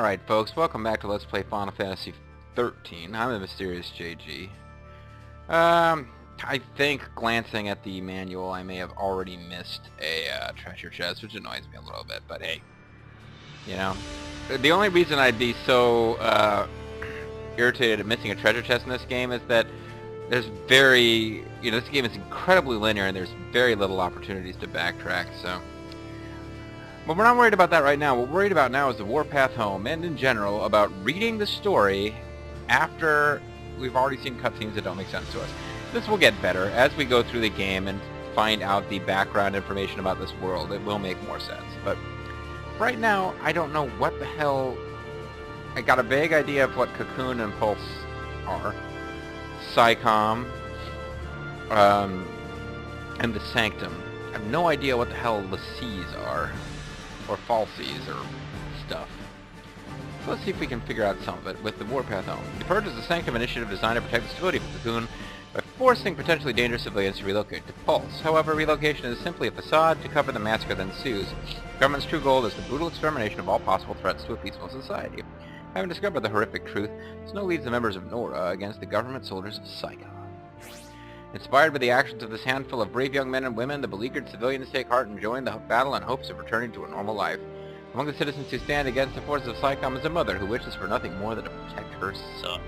Alright folks, welcome back to Let's Play Final Fantasy XIII. I'm the Mysterious JG. I think glancing at the manual I may have already missed a treasure chest, which annoys me a little bit, but hey. You know, the only reason I'd be so irritated at missing a treasure chest in this game is that there's this game is incredibly linear and there's very little opportunities to backtrack, so... But we're not worried about that right now. What we're worried about now is the warpath home, and in general, about reading the story after we've already seen cutscenes that don't make sense to us. This will get better as we go through the game and find out the background information about this world. It will make more sense. But right now, I don't know what the hell... I got a vague idea of what Cocoon and Pulse are. Psycom, and the Sanctum. I have no idea what the hell the Seas are. Or falsies, or stuff. So let's see if we can figure out some of it with the Warpath Home. The Purge is a Sanctum initiative designed to protect the stability of Cocoon by forcing potentially dangerous civilians to relocate to Pulse. However, relocation is simply a facade to cover the massacre that ensues. The government's true goal is the brutal extermination of all possible threats to a peaceful society. Having discovered the horrific truth, Snow leads the members of Nora against the government soldiers of Psychon. Inspired by the actions of this handful of brave young men and women, the beleaguered civilians take heart and join the battle in hopes of returning to a normal life. Among the citizens who stand against the forces of Psychom is a mother who wishes for nothing more than to protect her son.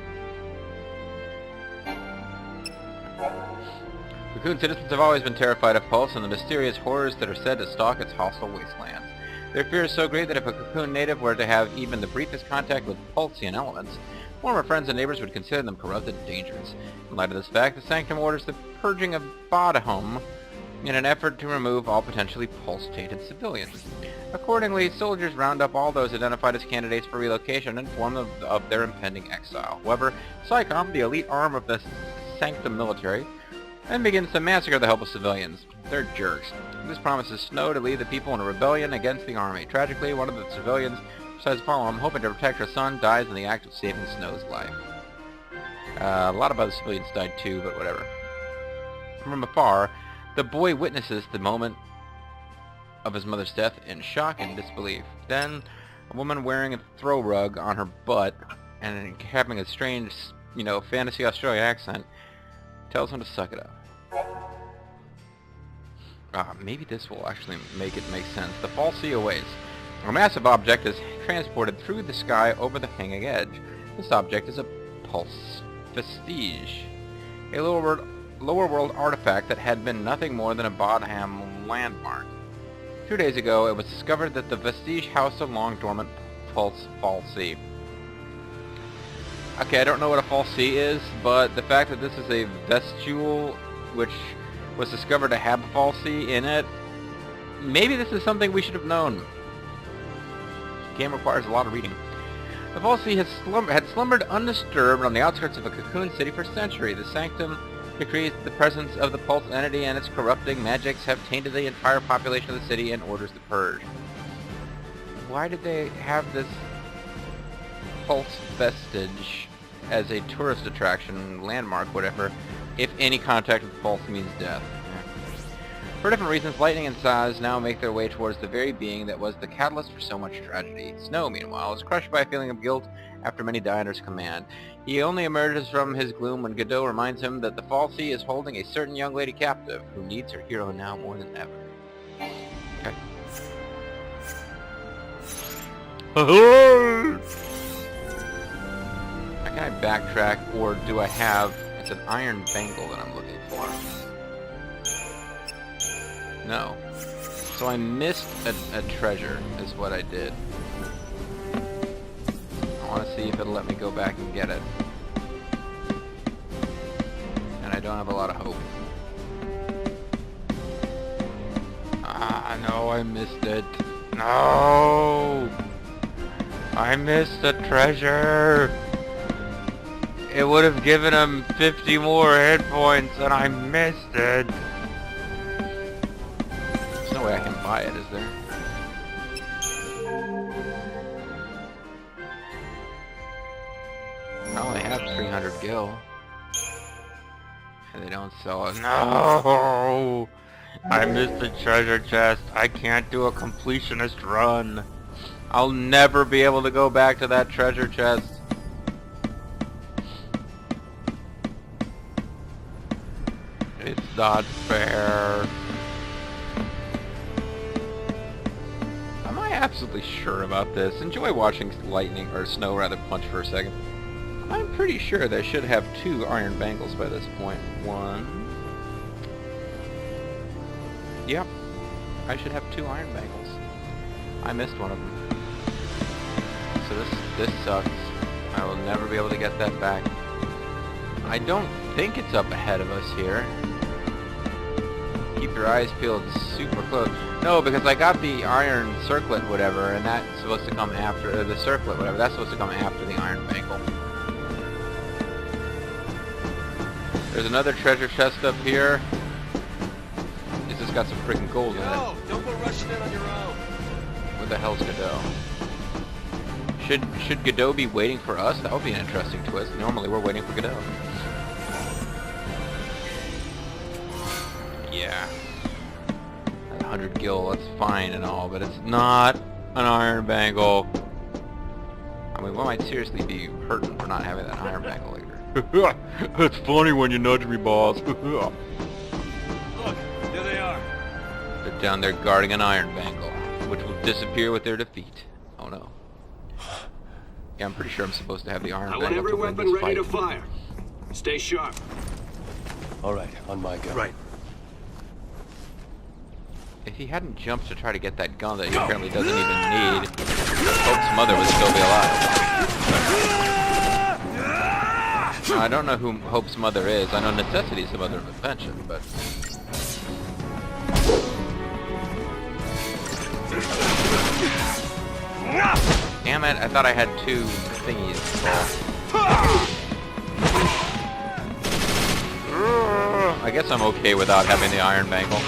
Cocoon citizens have always been terrified of Pulse and the mysterious horrors that are said to stalk its hostile wastelands. Their fear is so great that if a Cocoon native were to have even the briefest contact with Pulsean elements, former friends and neighbors would consider them corrupt and dangerous. In light of this fact, the Sanctum orders the purging of Badahome in an effort to remove all potentially Pulse-tainted civilians. Accordingly, soldiers round up all those identified as candidates for relocation and inform them of their impending exile. However, Psycom, the elite arm of the Sanctum military, then begins to massacre the helpless civilians. They're jerks. This promises Snow to lead the people in a rebellion against the army. Tragically, one of the civilians, besides Palom, hoping to protect her son, dies in the act of saving Snow's life. A lot of other civilians died too, but whatever. From afar, the boy witnesses the moment of his mother's death in shock and disbelief. Then, a woman wearing a throw rug on her butt and having a strange, fantasy Australian accent tells him to suck it up. Maybe this will actually make it make sense. The Falsey awaits. A massive object is transported through the sky over the hanging edge. This object is a Pulse Vestige, a lower world artifact that had been nothing more than a Badahome landmark. 2 days ago, it was discovered that the Vestige housed a long-dormant Pulse Falsey. Okay, I don't know what a Falsey is, but the fact that this is a vestule which was discovered to have a Falsey in it, maybe this is something we should have known. The game requires a lot of reading. The Falsey had slumbered undisturbed on the outskirts of a Cocoon city for centuries. The Sanctum decrees the presence of the Pulse entity and its corrupting magics have tainted the entire population of the city and orders the purge. Why did they have this Pulse vestige as a tourist attraction, landmark, whatever, if any contact with the Pulse means death? For different reasons, Lightning and Saz now make their way towards the very being that was the catalyst for so much tragedy. Snow, meanwhile, is crushed by a feeling of guilt after many die under his command. He only emerges from his gloom when Godot reminds him that the Falsey is holding a certain young lady captive, who needs her hero now more than ever. Okay. Can I backtrack, or do I have... It's an iron bangle that I'm looking for. No. So I missed a treasure, is what I did. I want to see if it'll let me go back and get it. And I don't have a lot of hope. No, I missed it. No! I missed the treasure! It would have given him 50 more hit points, and I missed it! There's no way I can buy it, is there? I only have 300 gil. And they don't sell it. No! I missed the treasure chest. I can't do a completionist run. I'll never be able to go back to that treasure chest. It's not fair. Am I absolutely sure about this? Enjoy watching lightning, or snow rather, punch for a second. I'm pretty sure they should have 2 iron bangles by this point. 1. Yep. I should have 2 iron bangles. I missed one of them. So this sucks. I will never be able to get that back. I don't think it's up ahead of us here. Keep your eyes peeled super close. No, because I got the iron circlet whatever, and that's supposed to come after, the circlet whatever, that's supposed to come after the iron bangle. There's another treasure chest up here. It's just got some freaking gold in it. No, don't go rushing in on your own. What the hell's Godot? Should Godot be waiting for us? That would be an interesting twist. Normally we're waiting for Godot. Yeah. 100 gil, that's fine and all, but it's not an iron bangle. I mean, we might seriously be hurting for not having that iron bangle later. It's funny when you nudge me, boss. Look, there they are. They're down there guarding an iron bangle, which will disappear with their defeat. Oh no. Yeah, I'm pretty sure I'm supposed to have the iron bangle. I want every weapon ready to fire. Stay sharp. All right, on my go. Right. If he hadn't jumped to try to get that gun that he apparently doesn't even need, Hope's mother would still be alive. Now, I don't know who Hope's mother is. I know Necessity is the mother of invention, but... Damn it, I thought I had 2 thingies. I guess I'm okay without having the iron bangle.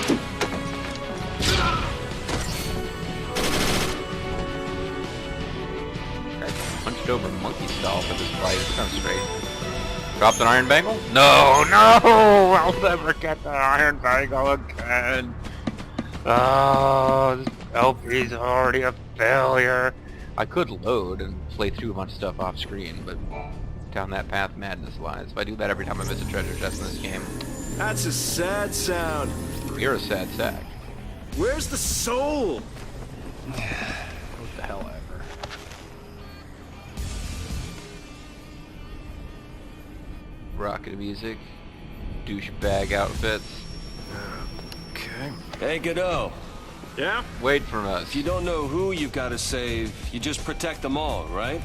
Punched over monkey style for this fight. It's kind of straight. Dropped an iron bangle? No, no! I'll never get that iron bangle again. Oh, this LP's already a failure. I could load and play through a bunch of stuff off screen, but down that path madness lies. If I do that every time I miss a treasure chest in this game. That's a sad sound. You're a sad sack. Where's the soul? What the hell ever. Rocket music. Douchebag outfits. Okay. Hey, Godot. Yeah? Wait for us. If you don't know who you gotta save, you just protect them all, right?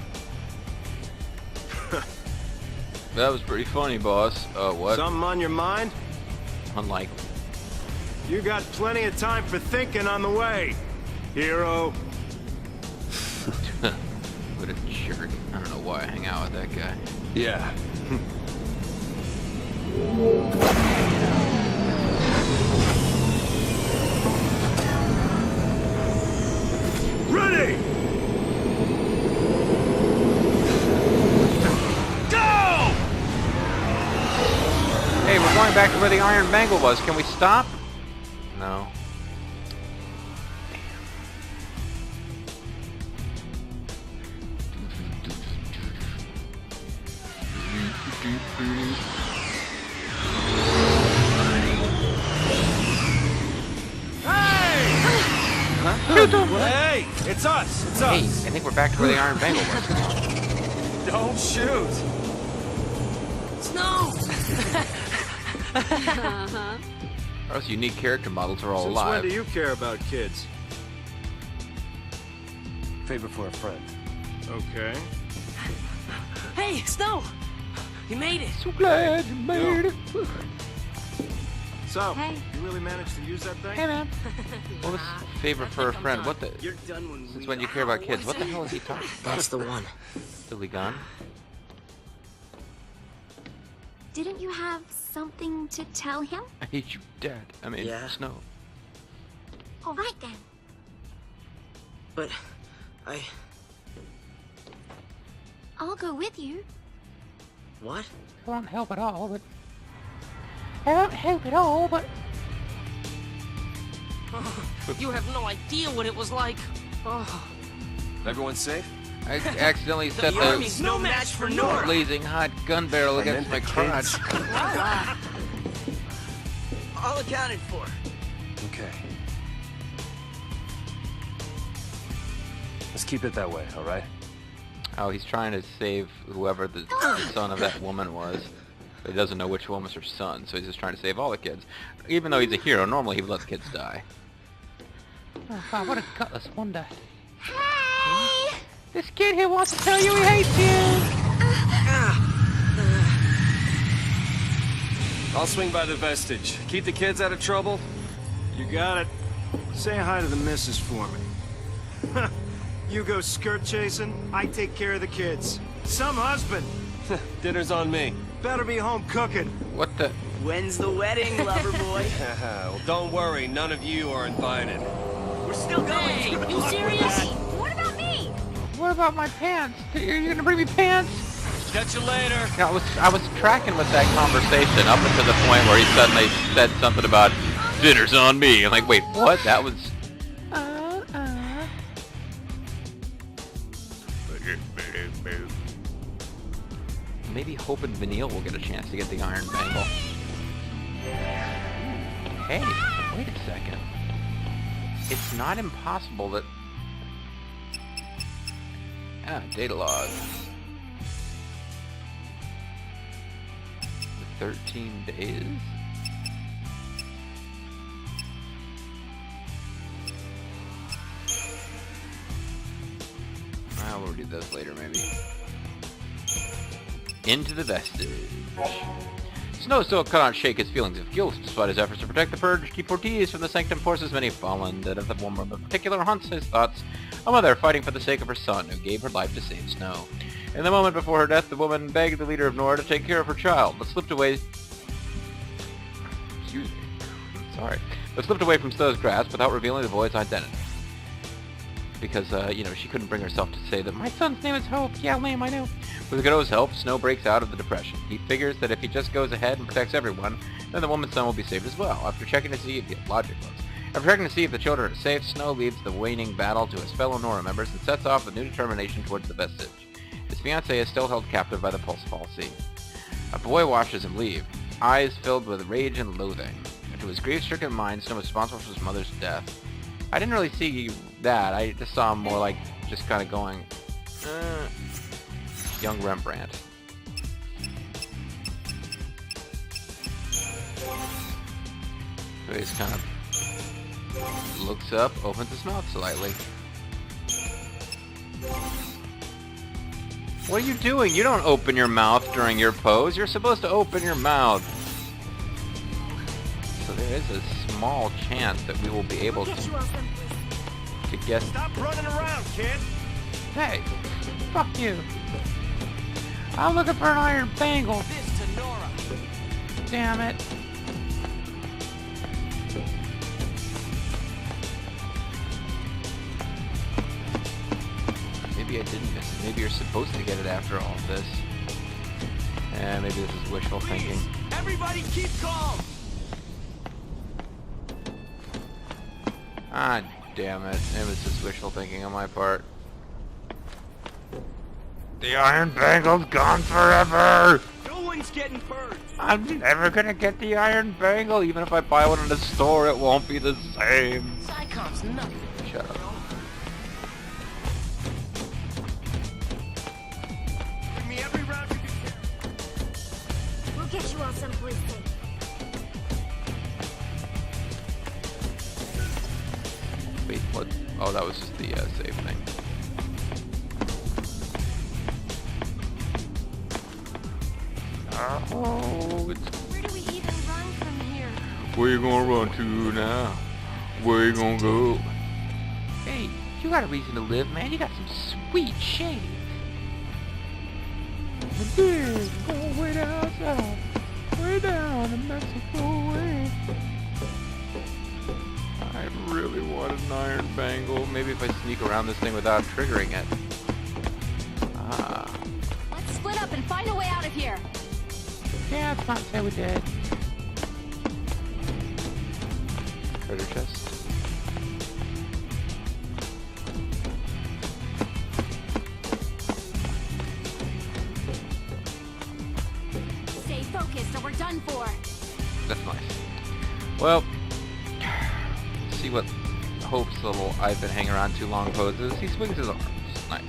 That was pretty funny, boss. What? Something on your mind? Unlike. You got plenty of time for thinking on the way, hero. What a jerk. I don't know why I hang out with that guy. Yeah. Ready! Go! Hey, we're going back to where the iron bangle was. Can we stop? No. Hey, it's us. It's Hey, us. I think we're back to where the iron bangle was. Don't shoot. Snow! Those unique character models are all Since alive. when do you care about kids? Favor for a friend. Okay. Hey, Snow! You made it! So glad you made it. So, Hey. you really managed to use that thing? Hey, man. What was favor for a friend? What the? You're done when Since when you care about kids? What the hell is he talking about? That's the one. Billy Gunn? Didn't you have something to tell him? I hate you, Dad. I mean, Yeah. Snow. All right then. But I'll go with you. What? I won't help at all, but... I won't help at all, but... You have no idea what it was like. Oh. Everyone safe? I accidentally set The the army's no match for Nora. blazing hot gun barrel against my crotch. All accounted for. Okay. Let's keep it that way, all right? Oh, he's trying to save whoever the son of that woman was. But he doesn't know which one was her son, so he's just trying to save all the kids. Even though he's a hero, normally he would let the kids die. Oh, wow, what a gutless wonder. Hey! This kid here wants to tell you he hates you! I'll swing by the vestige. Keep the kids out of trouble. You got it. Say hi to the missus for me. You go skirt chasing, I take care of the kids. Some husband. Dinner's on me. Better be home cooking. What the? When's the wedding, lover boy? Well, don't worry. None of you are invited. We're still going. Hey, you serious? What about me? What about my pants? Are you gonna bring me pants? Catch you later. I was tracking with that conversation up until the point where he suddenly said something about dinner's on me. I'm like, wait, what? That was. Maybe Hope and Vanille will get a chance to get the Iron Bangle. Hey, wait a second. It's not impossible that... data log. The 13 days? We'll do those later, maybe. Into the vestige. Snow still cannot shake his feelings of guilt, despite his efforts to protect the purged deportees from the Sanctum forces. Many fallen, that of the woman in particular haunts his thoughts. A mother fighting for the sake of her son, who gave her life to save Snow. In the moment before her death, the woman begged the leader of Nora to take care of her child, but slipped away... Excuse me. Sorry. But slipped away from Snow's grasp without revealing the boy's identity. Because, you know, she couldn't bring herself to say that, my son's name is Hope. Yeah, lame, I know. With Godot's help, Snow breaks out of the depression. He figures that if he just goes ahead and protects everyone, then the woman's son will be saved as well. After checking to see if the children are safe, Snow leads the waning battle to his fellow Nora members and sets off with new determination towards the vestige. His fiancée is still held captive by the pulse palsy. A boy watches him leave, eyes filled with rage and loathing. To his grief-stricken mind, Snow is responsible for his mother's death. I didn't really see that. I just saw him more like just kind of going, young Rembrandt. So he just kind of looks up, opens his mouth slightly. What are you doing? You don't open your mouth during your pose. You're supposed to open your mouth. So there is a small chance that we will be able to get... Stop running around, kid. Hey, fuck you. I'm looking for an iron bangle. This to Nora. Damn it. Maybe I didn't miss it. Maybe you're supposed to get it after all of this. Maybe this is wishful thinking. Everybody keep calm. Ah, damn it. It was just wishful thinking on my part. The Iron Bangle's gone forever! No one's getting burned. I'm never gonna get the Iron Bangle. Even if I buy one in the store, it won't be the same. Psychom's nothing. Shut up. Give me every round you can carry. We'll get you all someplace safe. Wait, what? Oh, that was just the save thing. Oh, it's... Where do we even run from here? Where you gonna run to now? Where you gonna go? Hey, you got a reason to live, man. You got some sweet shade. Go way down south, way down in Mexico way. I really want an iron bangle. Maybe if I sneak around this thing without triggering it. Ah. Let's split up and find a way out of here. Yeah, it's not say we did. Treasure chest. done for. That's nice. Well, let's see what Hope's little "I've been hanging around too long" poses. He swings his arms. Nice.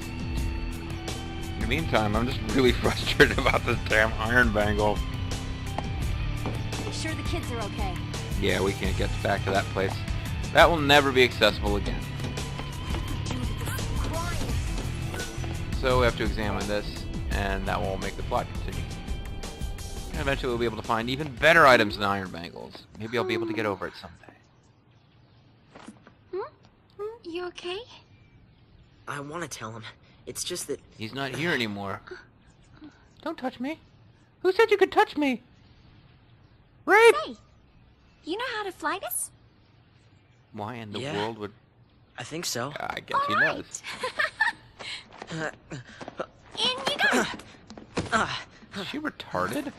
In the meantime, I'm just really frustrated about this damn iron bangle. You sure the kids are okay? Yeah, we can't get back to that place. That will never be accessible again. So we have to examine this, and that will make the plot continue. And eventually we'll be able to find even better items than iron bangles. Maybe I'll be able to get over it someday. You okay? I want to tell him. It's just that... He's not here anymore. Don't touch me. Who said you could touch me? Rape! Hey, you know how to fly this? Why in the Yeah. world would... I think so. I guess he knows. In you go! Is she retarded?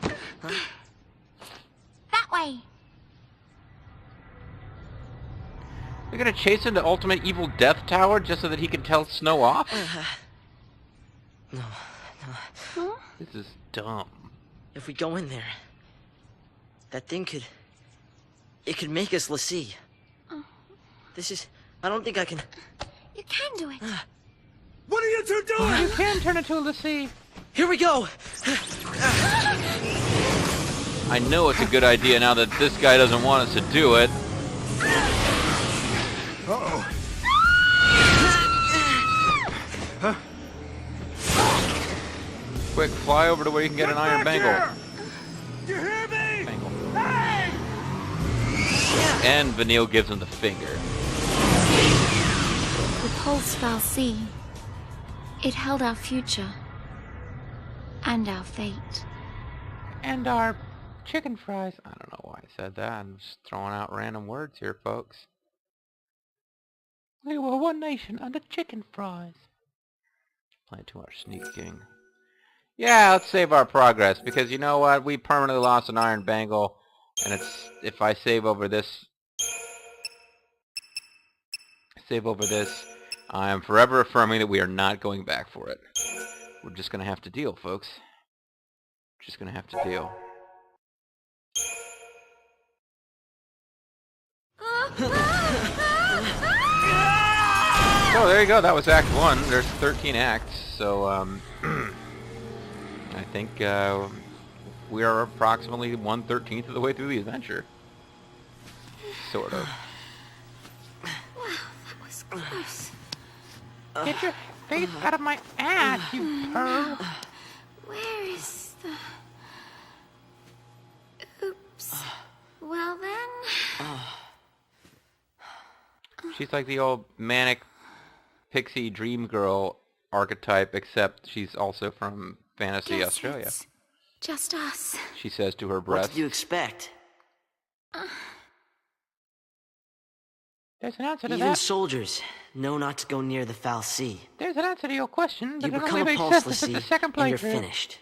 That way! They're gonna chase him to Ultimate Evil Death Tower just so that he can tell Snow off? No. This is dumb. If we go in there, that thing could... It could make us l'Cie. This is... I don't think I can... You can do it! What are you two doing? You can turn into a l'Cie. Here we go! I know it's a good idea now that this guy doesn't want us to do it. Uh-oh. Quick, fly over to where you can get an iron bangle. You hear me? Bangle. Hey! And Vanille gives him the finger. The pulse fal'Cie. It held our future. And our fate. And our chicken fries. I don't know why I said that. I'm just throwing out random words here, folks. We were one nation under chicken fries. Playing too much Sneak King. Yeah, let's save our progress, because you know what? We permanently lost an iron bangle, and it's... If I save over this... I am forever affirming that we are not going back for it. We're just gonna have to deal, folks. Just gonna have to deal. So there you go, that was Act 1. There's 13 acts, so I think we are approximately 1/13 of the way through the adventure. Sort of. Wow, that was close. Get your face out of my ass, you perv! Where is the... Oops. Well then... She's like the old manic pixie dream girl archetype, except she's also from Fantasy Guess Australia. it's just us. She says to her What breast. did you expect? There's an answer to Even that. soldiers know not to go near the fal'Cie. There's an answer to your question, but You it become only a makes pulse sense if l'Cie, it's the second and you're playthrough. finished.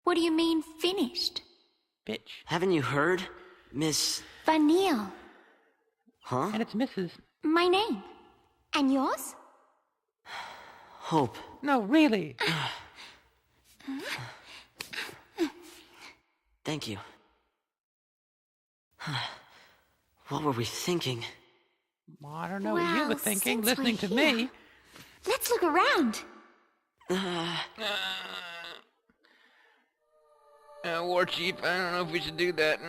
What do you mean, finished? Bitch. Haven't you heard, Miss... Vanille. Huh? And it's Mrs. My name. And yours? Hope. No, really. Thank you. What were we thinking? Well, I don't know what you were Well, thinking, since listening we're to here, me. Let's look around. War Chief, I don't know if we should do that.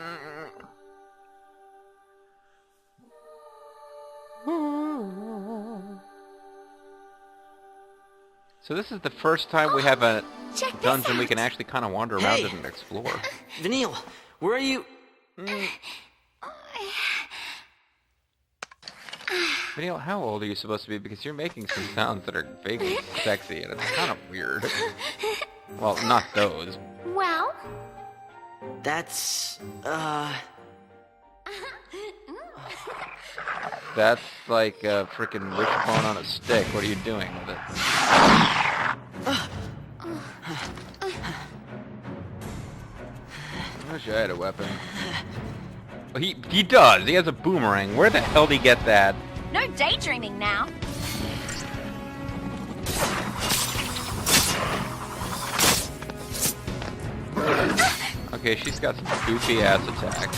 So this is the first time we have a Check this dungeon we out. can actually kind of wander around Hey! and explore. Vanille, where are you? Vanille, how old are you supposed to be? Because you're making some sounds that are vaguely sexy, and it's kind of weird. Well, not those. Well, That's, That's like a freaking wishbone on a stick. What are you doing with it? I wish I had a weapon. Well, he does. He has a boomerang. Where the hell did he get that? no daydreaming now. Okay, she's got some goofy ass attacks.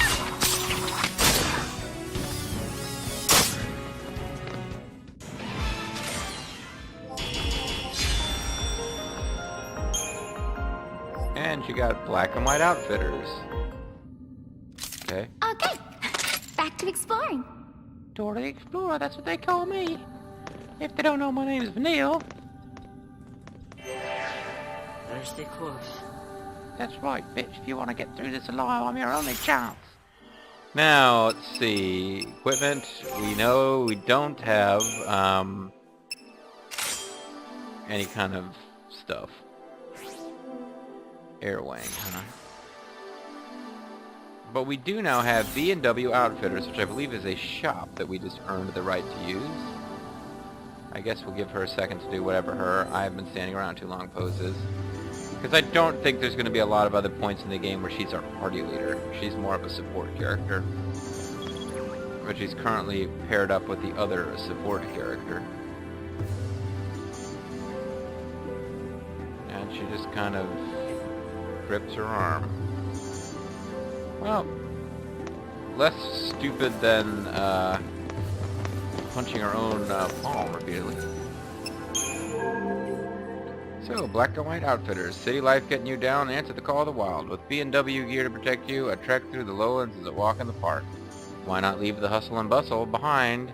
And she got black and white outfitters. Okay. Okay, back to exploring. Dora the Explorer, that's what they call me. If they don't know my name is Vanille. Better stay close. That's right, bitch. If you want to get through this alive, I'm your only chance. Now, let's see. Equipment. We know we don't have, any kind of stuff. Air wing, huh? But we do now have B&W Outfitters, which I believe is a shop that we just earned the right to use. I guess we'll give her a second to do whatever her I've been standing around too long pose is. Because I don't think there's going to be a lot of other points in the game where she's our party leader. She's more of a support character. But she's currently paired up with the other support character. And she just kind of grips her arm. Well, less stupid than punching her own palm repeatedly. So, black and white outfitters, city life getting you down, answer the call of the wild. With B&W gear to protect you, a trek through the lowlands is a walk in the park. Why not leave the hustle and bustle behind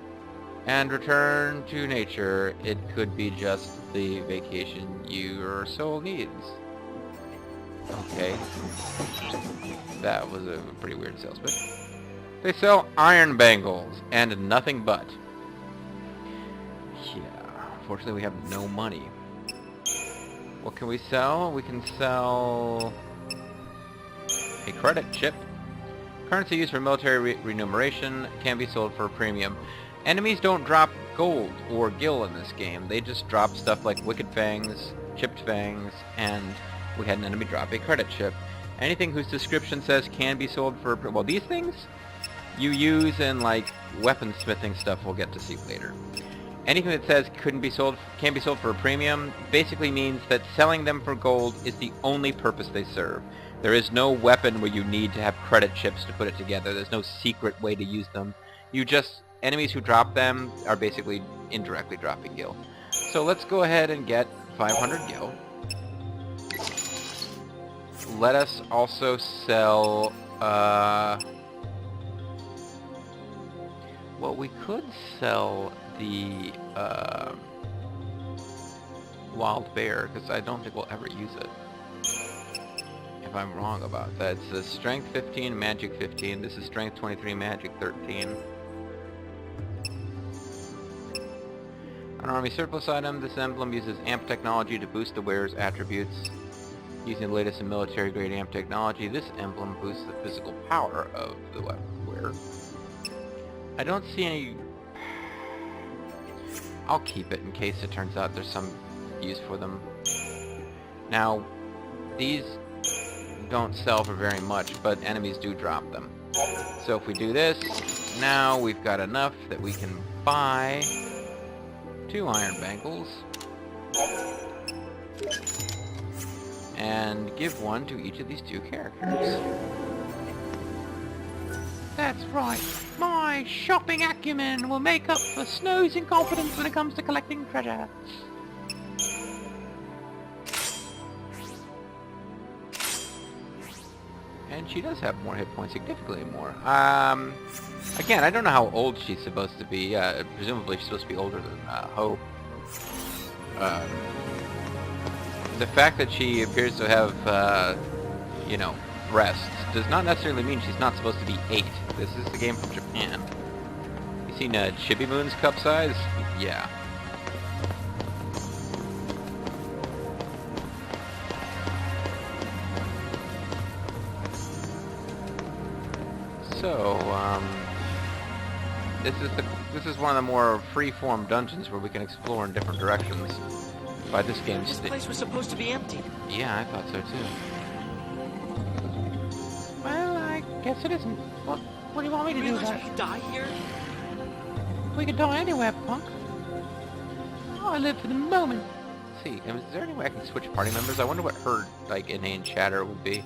and return to nature? It could be just the vacation your soul needs. Okay. That was a pretty weird sales pitch. They sell iron bangles and nothing but. Yeah, unfortunately we have no money. What can we sell? We can sell a credit chip. Currency used for military remuneration can be sold for a premium. Enemies don't drop gold or gil in this game. They just drop stuff like wicked fangs, chipped fangs, and we had an enemy drop a credit chip. Anything whose description says can be sold for, well, these things you use in like weaponsmithing stuff we'll get to see later. Anything that says can be sold for a premium basically means that selling them for gold is the only purpose they serve. There is no weapon where you need to have credit chips to put it together. There's no secret way to use them. Enemies who drop them are basically indirectly dropping gil. So let's go ahead and get 500 gil. Let us also sell, well, we could sell the wild bear, because I don't think we'll ever use it. If I'm wrong about that. It's a strength 15, magic 15. This is strength 23, magic 13. An army surplus item. This emblem uses amp technology to boost the wearer's attributes. Using the latest in military grade amp technology, this emblem boosts the physical power of the weapon wearer. I don't see any... I'll keep it in case it turns out there's some use for them. Now, these don't sell for very much, but enemies do drop them. So if we do this, now we've got enough that we can buy 2 iron bangles and give one to each of these 2 characters. That's right. My shopping acumen will make up for Snow's incompetence when it comes to collecting treasure. And she does have more hit points, significantly more. Again, I don't know how old she's supposed to be. Presumably she's supposed to be older than Hope. The fact that she appears to have, you know, breasts does not necessarily mean she's not supposed to be 8. This is the game from Japan. You seen Chibi Moon's cup size? Yeah. So, this is one of the more free-form dungeons where we can explore in different directions. By this game's This place was supposed to be empty. Yeah, I thought so too. Well, I guess it isn't. What do you want me to do Realize about we it? could die here? We could die anywhere, punk. Oh, I live for the moment. Let's see, is there any way I can switch party members? I wonder what her, like, inane chatter would be.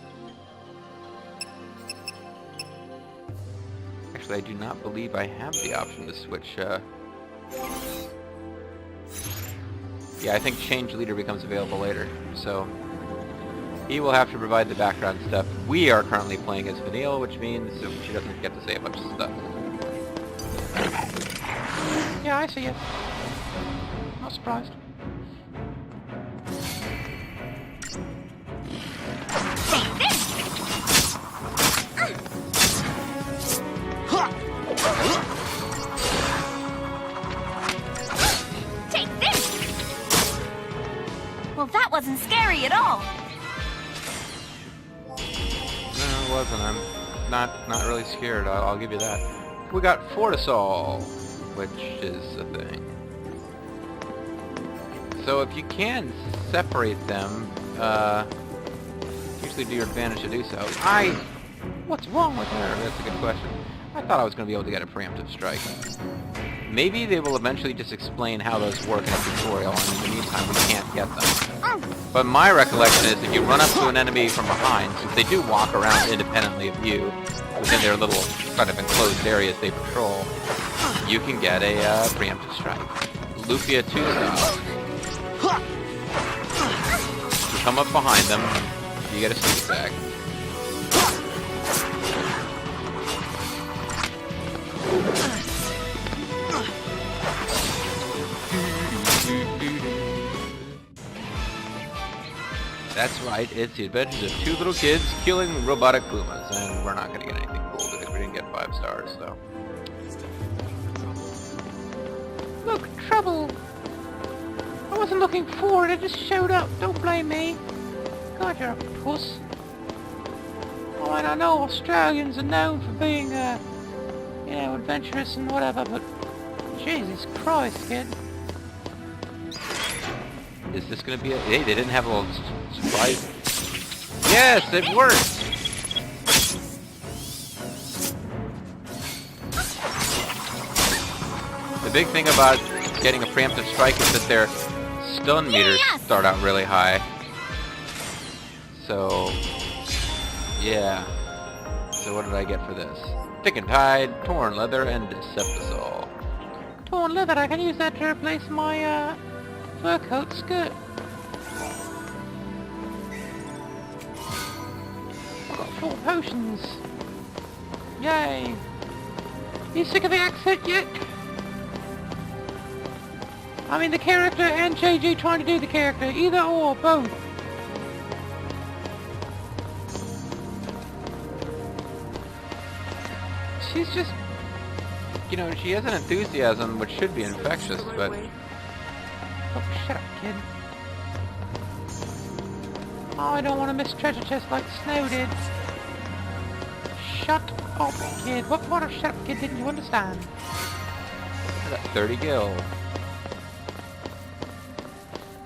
Actually, I do not believe I have the option to switch, Yeah, I think change leader becomes available later, so he will have to provide the background stuff. We are currently playing as Vanille, which means she doesn't get to say a bunch of stuff. Yeah, I see it. Not surprised. Take this! Well, that wasn't scary at all. No, it wasn't. I'm not really scared. I'll give you that. We got Fortisol, which is a thing. So if you can separate them, usually do your advantage to do so. What's wrong with her? That's a good question. I thought I was going to be able to get a preemptive strike. Maybe they will eventually just explain how those work in a tutorial, and in the meantime we can't get them. But my recollection is if you run up to an enemy from behind, since they do walk around independently of you, within their little kind of enclosed areas they patrol, you can get a preemptive strike. Lufia 2 style. You come up behind them, you get a sneak attack. That's right, it's the adventures of two little kids killing robotic Pumas, and we're not going to get anything cool because we didn't get 5 stars, so... Look, trouble! I wasn't looking for it, it just showed up, don't blame me. God, you're a puss. Oh, and I know Australians are known for being, you know, adventurous and whatever, but... Jesus Christ, kid. Is this gonna be a... Hey, they didn't have a little surprise. Yes, it worked! The big thing about getting a preemptive strike is that their stun meters start out really high. So... yeah. So what did I get for this? Thick and Tide, Torn Leather, and Deceptisol. Torn Leather, I can use that to replace my, fur coat skirt. I've got 4 potions. Yay. You sick of the accent yet? I mean the character and JJ trying to do the character. Either or, both. She's just... you know, she has an enthusiasm which should be infectious, but... Oh, shut up, kid. Oh, I don't want to miss treasure chest like Snow did. Shut up, kid. What part of shut up, kid, didn't you understand? I got 30 gil.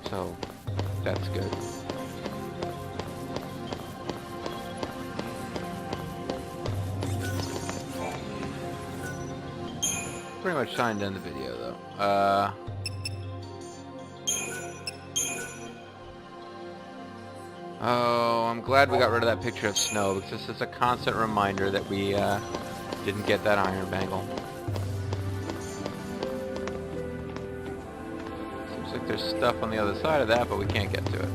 So, that's good. Pretty much signed in the video, though. Oh, I'm glad we got rid of that picture of Snow, because this is a constant reminder that we didn't get that iron bangle. Seems like there's stuff on the other side of that, but we can't get to it.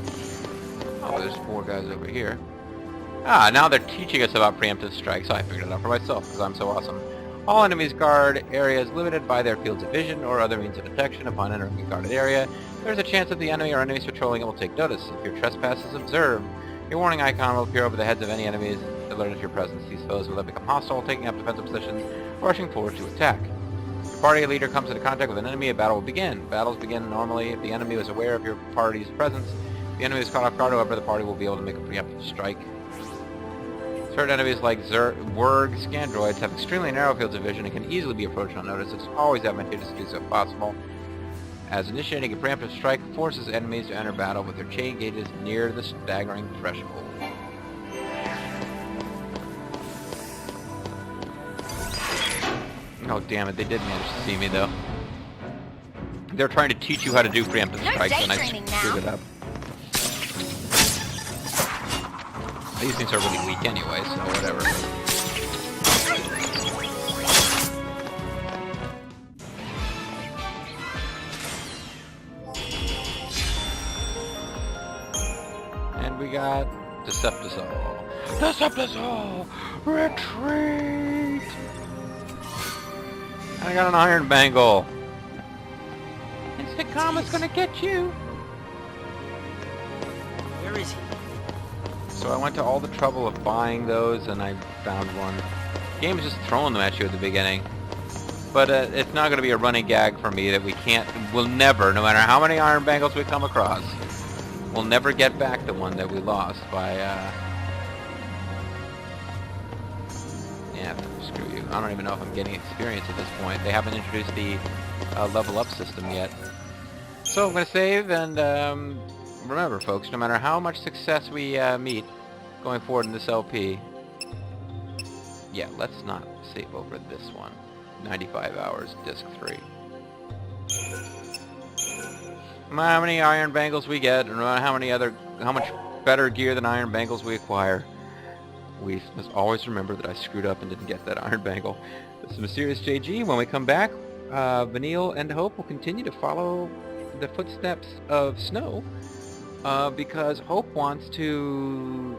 Oh, there's 4 guys over here. Ah, now they're teaching us about preemptive strikes. I figured it out for myself, because I'm so awesome. All enemies guard areas limited by their fields of vision or other means of detection. Upon entering a guarded area, there's a chance that the enemy or enemies patrolling it will take notice. If your trespass is observed, your warning icon will appear over the heads of any enemies alerted to your presence. These foes will then become hostile, taking up defensive positions, or rushing forward to attack. If your party leader comes into contact with an enemy, a battle will begin. Battles begin normally if the enemy is aware of your party's presence. If the enemy is caught off guard, however, the party will be able to make a preemptive strike. Certain enemies like Wurg Scandroids have extremely narrow fields of vision and can easily be approached unnoticed. It's always advantageous to do so if possible, as initiating a preemptive strike forces enemies to enter battle with their chain gauges near the staggering threshold. Oh damn it, they did manage to see me though. They're trying to teach you how to do preemptive strikes and I screwed it up. These things are really weak anyway, so whatever. we got? Decepticol. Decepticol! Retreat! I got an iron bangle. Instant Karma's gonna get you. Where is he? So I went to all the trouble of buying those, and I found one. The game is just throwing them at you at the beginning. But it's not going to be a running gag for me that we'll never, no matter how many iron bangles we come across, we'll never get back the one that we lost by, yeah, screw you. I don't even know if I'm getting experience at this point. They haven't introduced the level up system yet. So I'm going to save, and remember, folks, no matter how much success we meet going forward in this LP, yeah, let's not save over this one. 95 hours, disc 3. No matter how many iron bangles we get, no matter how much better gear than iron bangles we acquire, we must always remember that I screwed up and didn't get that iron bangle. This is Mysterious JG. When we come back, Vanille and Hope will continue to follow the footsteps of Snow, because Hope wants to,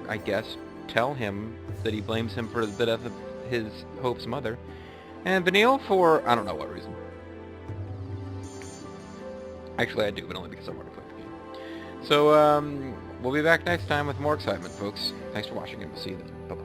I guess, tell him that he blames him for the death of his Hope's mother. And Vanille for, I don't know what reason. Actually I do, but only because I've already played the game. So, we'll be back next time with more excitement, folks. Thanks for watching, and we'll see you then. Bye-bye.